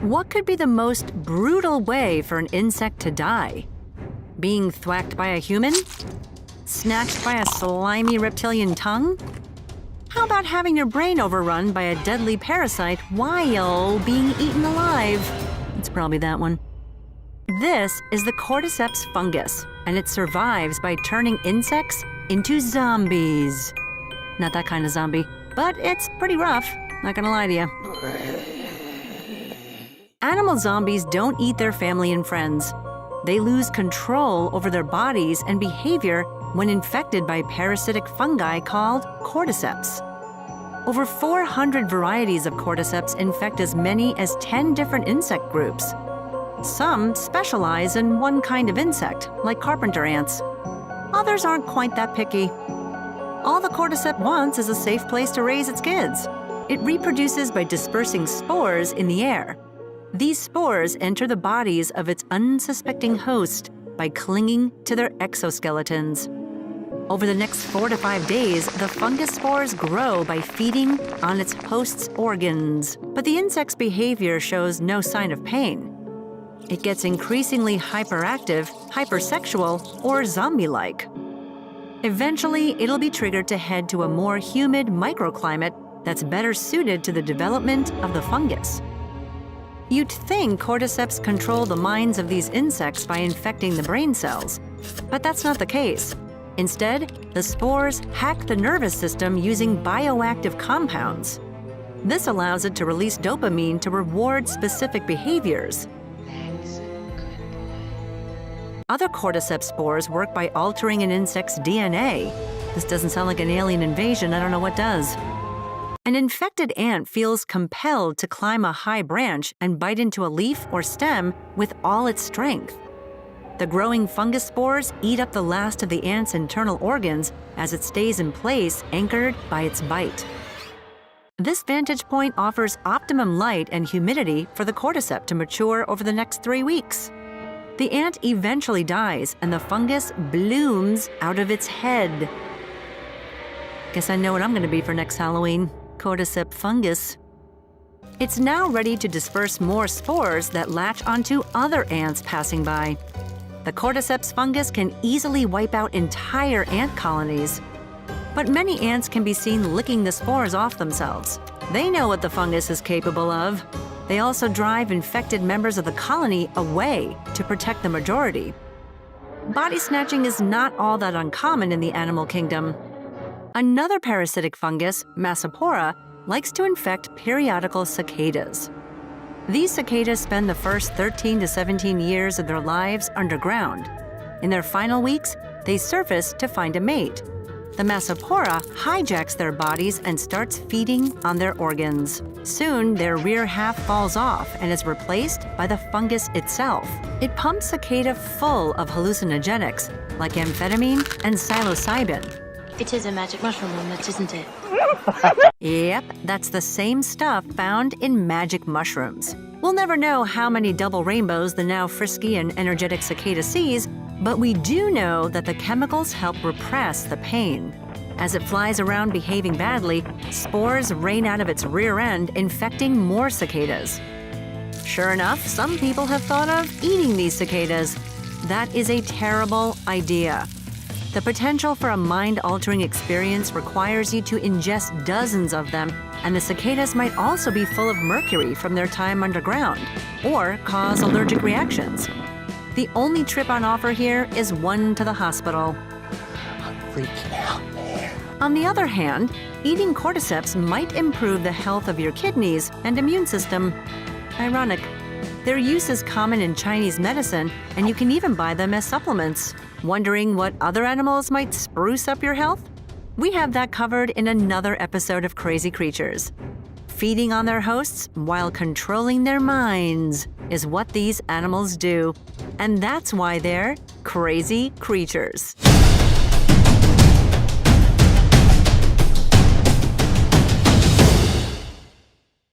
What could be the most brutal way for an insect to die? Being thwacked by a human? Snatched by a slimy reptilian tongue? How about having your brain overrun by a deadly parasite while being eaten alive? It's probably that one. This is the Cordyceps fungus, and it survives by turning insects into zombies. Not that kind of zombie, but it's pretty rough, not gonna lie to you. Animal zombies don't eat their family and friends. They lose control over their bodies and behavior when infected by parasitic fungi called cordyceps. Over 400 varieties of cordyceps infect as many as 10 different insect groups. Some specialize in one kind of insect, like carpenter ants. Others aren't quite that picky. All the cordyceps wants is a safe place to raise its kids. It reproduces by dispersing spores in the air. These spores enter the bodies of its unsuspecting host by clinging to their exoskeletons. Over the next 4 to 5 days, the fungus spores grow by feeding on its host's organs. But the insect's behavior shows no sign of pain. It gets increasingly hyperactive, hypersexual, or zombie-like. Eventually, it'll be triggered to head to a more humid microclimate that's better suited to the development of the fungus. You'd think cordyceps control the minds of these insects by infecting the brain cells, but that's not the case. Instead, the spores hack the nervous system using bioactive compounds. This allows it to release dopamine to reward specific behaviors. Other cordyceps spores work by altering an insect's DNA. This doesn't sound like an alien invasion, I don't know what does. An infected ant feels compelled to climb a high branch and bite into a leaf or stem with all its strength. The growing fungus spores eat up the last of the ant's internal organs as it stays in place, anchored by its bite. This vantage point offers optimum light and humidity for the cordyceps to mature over the next 3 weeks. The ant eventually dies, and the fungus blooms out of its head. Guess I know what I'm going to be for next Halloween. Cordyceps fungus. It's now ready to disperse more spores that latch onto other ants passing by. The cordyceps fungus can easily wipe out entire ant colonies. But many ants can be seen licking the spores off themselves. They know what the fungus is capable of. They also drive infected members of the colony away to protect the majority. Body snatching is not all that uncommon in the animal kingdom. Another parasitic fungus, Massapora, likes to infect periodical cicadas. These cicadas spend the first 13 to 17 years of their lives underground. In their final weeks, they surface to find a mate. The Massapora hijacks their bodies and starts feeding on their organs. Soon, their rear half falls off and is replaced by the fungus itself. It pumps cicada full of hallucinogenics, like amphetamine and psilocybin. It is a magic mushroom, Walnut, isn't it? Yep, that's the same stuff found in magic mushrooms. We'll never know how many double rainbows the now frisky and energetic cicada sees, but we do know that the chemicals help repress the pain. As it flies around behaving badly, spores rain out of its rear end, infecting more cicadas. Sure enough, some people have thought of eating these cicadas. That is a terrible idea. The potential for a mind-altering experience requires you to ingest dozens of them, and the cicadas might also be full of mercury from their time underground, or cause allergic reactions. The only trip on offer here is one to the hospital. I'm freaking out, man. On the other hand, eating cordyceps might improve the health of your kidneys and immune system. Ironic. Their use is common in Chinese medicine, and you can even buy them as supplements. Wondering what other animals might spruce up your health? We have that covered in another episode of Crazy Creatures. Feeding on their hosts while controlling their minds is what these animals do. And that's why they're crazy creatures.